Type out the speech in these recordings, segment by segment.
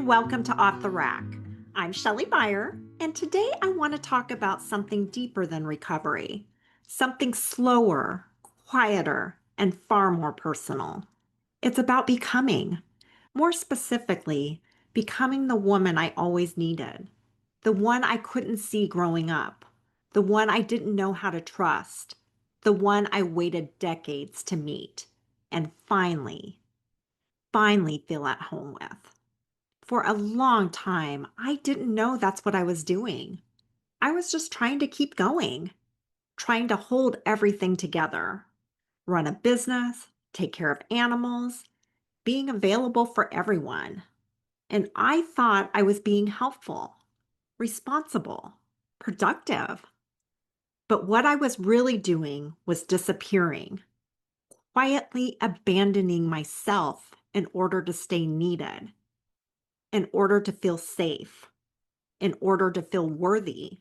and welcome to Off the Rack. I'm Shelley Beyer, and today I want to talk about something deeper than recovery, something slower, quieter, and far more personal. It's about becoming. More specifically, becoming the woman I always needed, the one I couldn't see growing up, the one I didn't know how to trust, the one I waited decades to meet, and finally feel at home with. For a long time, I didn't know that's what I was doing. I was just trying to keep going, trying to hold everything together, run a business, take care of animals, being available for everyone. And I thought I was being helpful, responsible, productive. But what I was really doing was disappearing, quietly abandoning myself in order to stay needed, in order to feel safe, in order to feel worthy.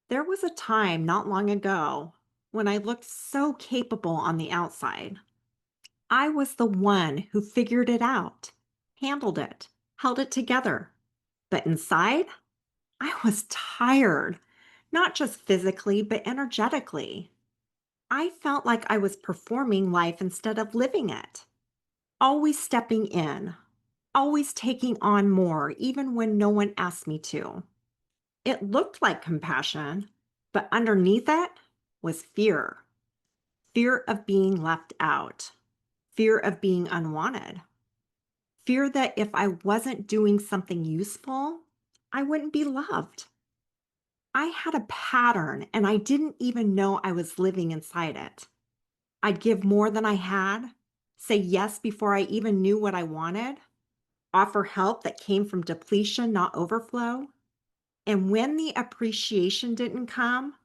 There was a time not long ago when I looked so capable on the outside. I was the one who figured it out, handled it, held it together. But inside, I was tired, not just physically, but energetically. I felt like I was performing life instead of living it, always stepping in, always taking on more, even when no one asked me to. It looked like compassion, but underneath it was fear. Fear of being left out, fear of being unwanted, fear that if I wasn't doing something useful, I wouldn't be loved. I had a pattern and I didn't even know I was living inside it. I'd give more than I had, say yes before I even knew what I wanted, offer help that came from depletion, not overflow. And when the appreciation didn't come,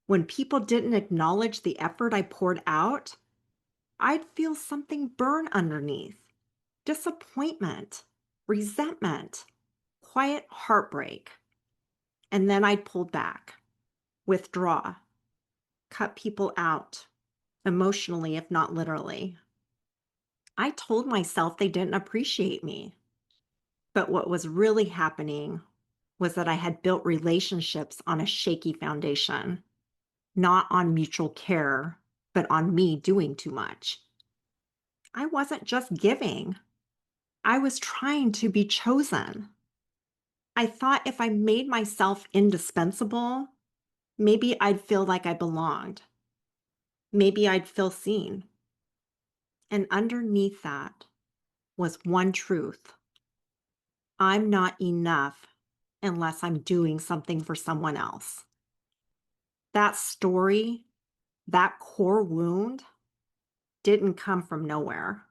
when people didn't acknowledge the effort I poured out, I'd feel something burn underneath. Disappointment, resentment, quiet heartbreak. And then I'd pull back, withdraw, cut people out, emotionally, if not literally. I told myself they didn't appreciate me. But what was really happening was that I had built relationships on a shaky foundation, not on mutual care, but on me doing too much. I wasn't just giving, I was trying to be chosen. I thought if I made myself indispensable, maybe I'd feel like I belonged. Maybe I'd feel seen. And underneath that was one truth: I'm not enough unless I'm doing something for someone else. That story, that core wound, didn't come from nowhere.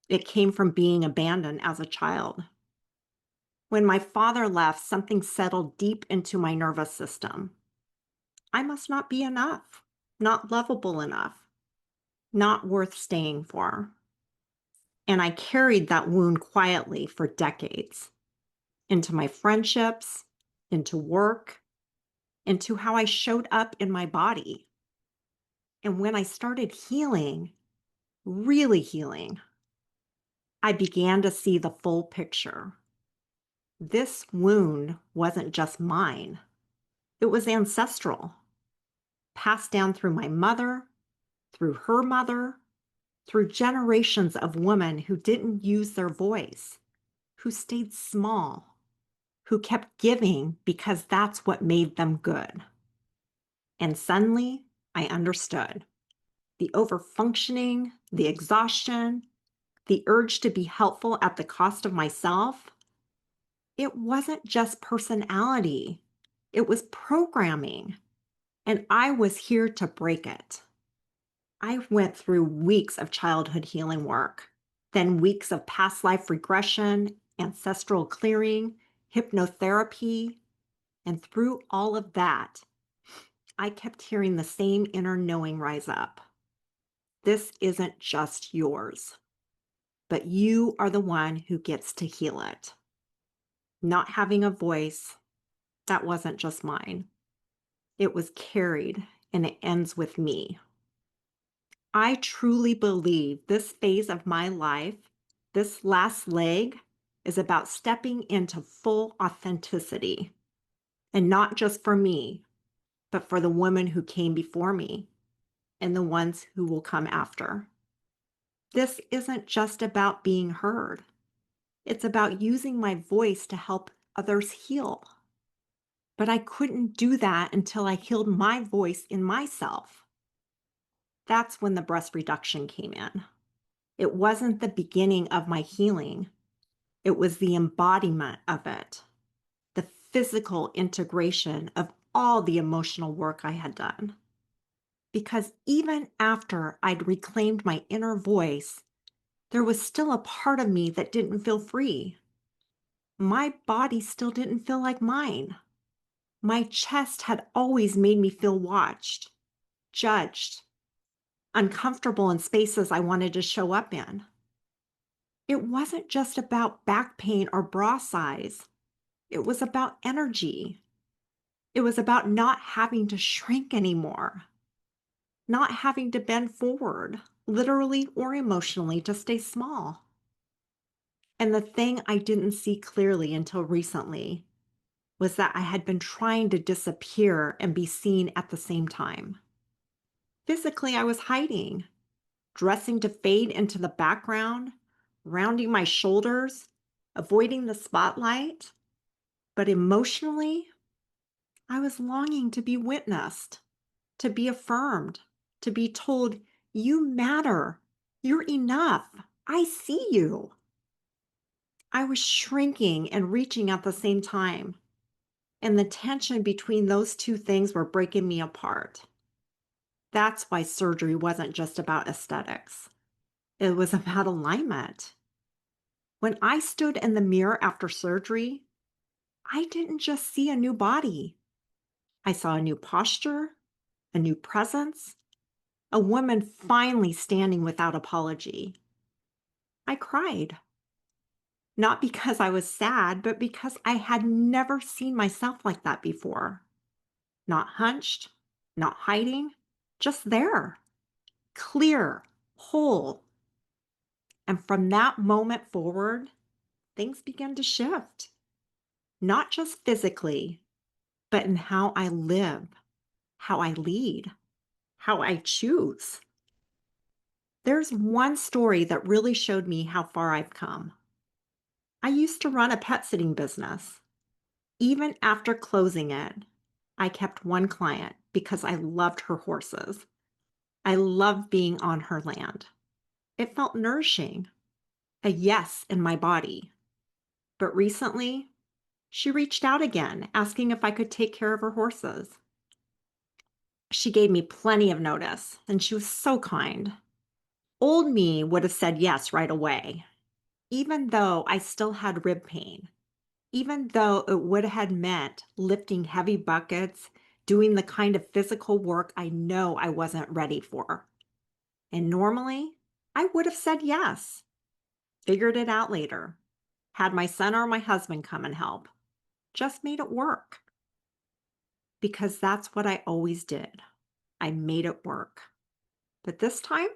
It came from being abandoned as a child. When my father left, something settled deep into my nervous system. I must not be enough, not lovable enough, not worth staying for. And I carried that wound quietly for decades into my friendships, into work, into how I showed up in my body. And when I started healing, really healing, I began to see the full picture. This wound wasn't just mine, it was ancestral, passed down through my mother, through her mother, through generations of women who didn't use their voice, who stayed small, who kept giving because that's what made them good. And suddenly, I understood the overfunctioning, the exhaustion, the urge to be helpful at the cost of myself. It wasn't just personality, it was programming, and I was here to break it. I went through weeks of childhood healing work, then weeks of past life regression, ancestral clearing, hypnotherapy, and through all of that, I kept hearing the same inner knowing rise up. This isn't just yours, but you are the one who gets to heal it. Not having a voice, that wasn't just mine. It was carried, and it ends with me. I truly believe this phase of my life, this last leg, is about stepping into full authenticity, and not just for me, but for the women who came before me and the ones who will come after. This isn't just about being heard. It's about using my voice to help others heal. But I couldn't do that until I healed my voice in myself. That's when the breast reduction came in. It wasn't the beginning of my healing, it was the embodiment of it, the physical integration of all the emotional work I had done. Because even after I'd reclaimed my inner voice, there was still a part of me that didn't feel free. My body still didn't feel like mine. My chest had always made me feel watched, judged, uncomfortable in spaces I wanted to show up in. It wasn't just about back pain or bra size. It was about energy. It was about not having to shrink anymore, not having to bend forward, literally or emotionally, to stay small. And the thing I didn't see clearly until recently was that I had been trying to disappear and be seen at the same time. Physically, I was hiding, dressing to fade into the background, rounding my shoulders, avoiding the spotlight. But emotionally, I was longing to be witnessed, to be affirmed, to be told, "You matter. You're enough. I see you." I was shrinking and reaching at the same time, and the tension between those two things were breaking me apart. That's why surgery wasn't just about aesthetics. It was about alignment. When I stood in the mirror after surgery, I didn't just see a new body. I saw a new posture, a new presence, a woman finally standing without apology. I cried, not because I was sad, but because I had never seen myself like that before. Not hunched, not hiding, just there, clear, whole. And from that moment forward, things began to shift, not just physically, but in how I live, how I lead, how I choose. There's one story that really showed me how far I've come. I used to run a pet sitting business. Even after closing it, I kept one client because I loved her horses. I loved being on her land. It felt nourishing, a yes in my body. But recently, she reached out again, asking if I could take care of her horses. She gave me plenty of notice, and she was so kind. Old me would have said yes right away, even though I still had rib pain, even though it would have meant lifting heavy buckets, doing the kind of physical work I know I wasn't ready for. And normally, I would have said yes, figured it out later, had my son or my husband come and help, just made it work. Because that's what I always did. I made it work. But this time,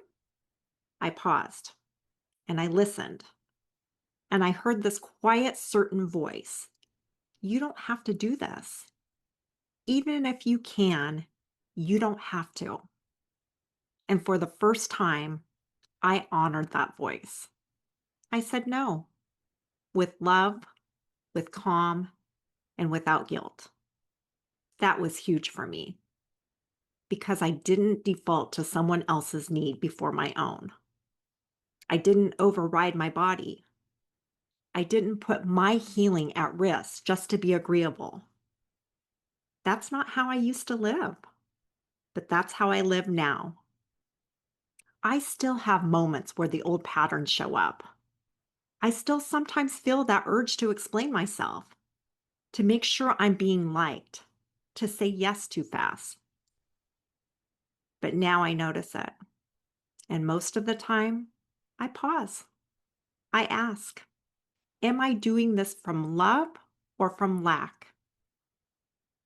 I paused and I listened. And I heard this quiet, certain voice. You don't have to do this. Even if you can, you don't have to. And for the first time, I honored that voice. I said no, with love, with calm, and without guilt. That was huge for me because I didn't default to someone else's need before my own. I didn't override my body. I didn't put my healing at risk just to be agreeable. That's not how I used to live, but that's how I live now. I still have moments where the old patterns show up. I still sometimes feel that urge to explain myself, to make sure I'm being liked, to say yes too fast. But now I notice it. And most of the time, I pause. I ask, am I doing this from love or from lack?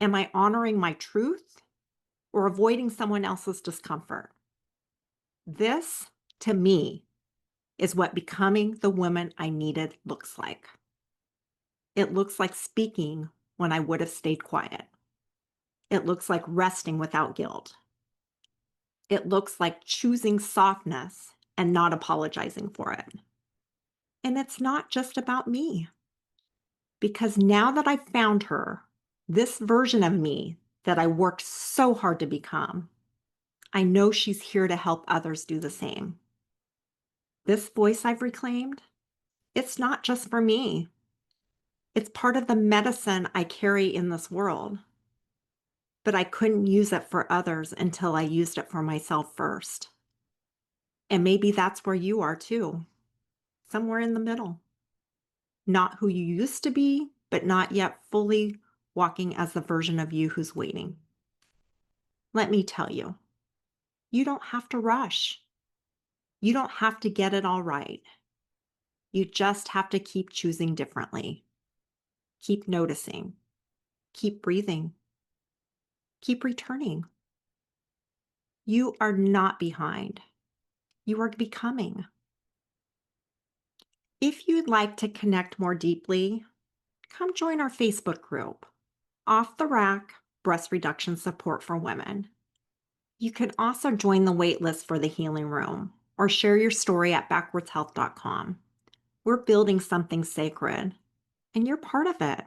Am I honoring my truth or avoiding someone else's discomfort? This, to me, is what becoming the woman I needed looks like. It looks like speaking when I would have stayed quiet. It looks like resting without guilt. It looks like choosing softness and not apologizing for it. And it's not just about me, because now that I've found her, this version of me that I worked so hard to become, I know she's here to help others do the same. This voice I've reclaimed, it's not just for me. It's part of the medicine I carry in this world. But I couldn't use it for others until I used it for myself first. And maybe that's where you are too, somewhere in the middle. Not who you used to be, but not yet fully walking as the version of you who's waiting. Let me tell you, you don't have to rush. You don't have to get it all right. You just have to keep choosing differently. Keep noticing. Keep breathing. Keep returning. You are not behind. You are becoming. If you'd like to connect more deeply, come join our Facebook group, Off the Rack Breast Reduction Support for Women. You can also join the waitlist for the Healing Room or share your story at backwardshealth.com. We're building something sacred, and you're part of it.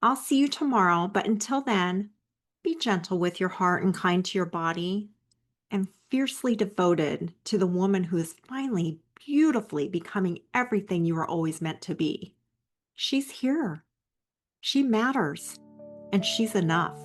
I'll see you tomorrow, but until then, be gentle with your heart and kind to your body, and fiercely devoted to the woman who is finally beautifully becoming everything you were always meant to be. She's here. She matters, and she's enough.